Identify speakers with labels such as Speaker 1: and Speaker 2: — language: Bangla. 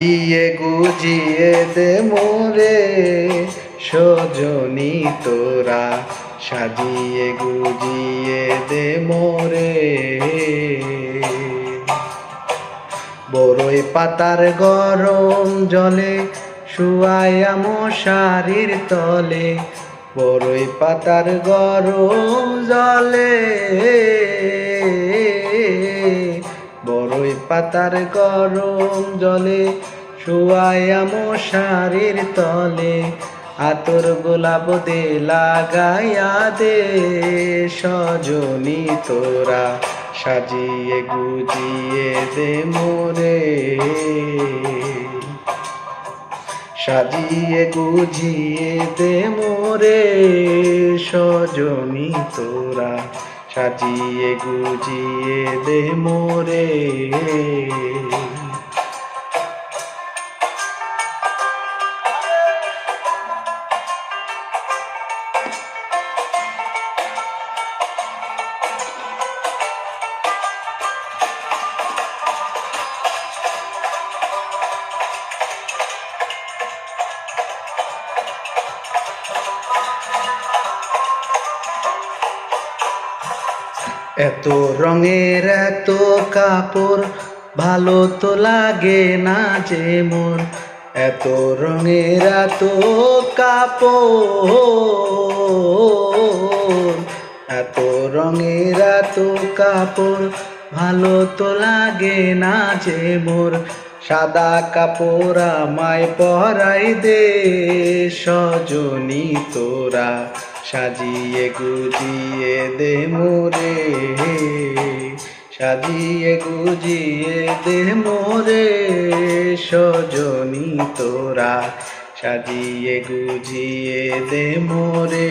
Speaker 1: ইয়ে গুজিয়ে দে মোরে সজনী তোরা, সাজিয়ে গুজিয়ে দে মোরে। বড়ই পাতার গরম জলে শুয়াইয়া মশারির তলে, বড়ই পাতার গরম জলে, বড়ই পাতার গরম জলে শুয়াইয়া মশারির তলে, আতর গোলাপ দে লাগাইয়া দে সজনী তোরা, সাজিয়ে গুজিয়ে দে মোরে, সাজিয়ে গুজিয়ে দে মোরে সজনী তোরা, সাজিয়ে গুজিয়ে দে মোরে। এত রঙের এত কাপড় ভালো তো লাগে না যে মোর, এত রঙের এত কাপড়, এত রঙের এত কাপড় ভালো তো লাগে না যে মোর, সাদা কাপড় আমায় পরাই দে সজনী তোরা, সাজিয়ে গুজিয়ে দে মোরে, সাজিয়ে গুজিয়ে দে মোরে সজনী তোরা, সাজিয়ে গুজিয়ে দে মোরে।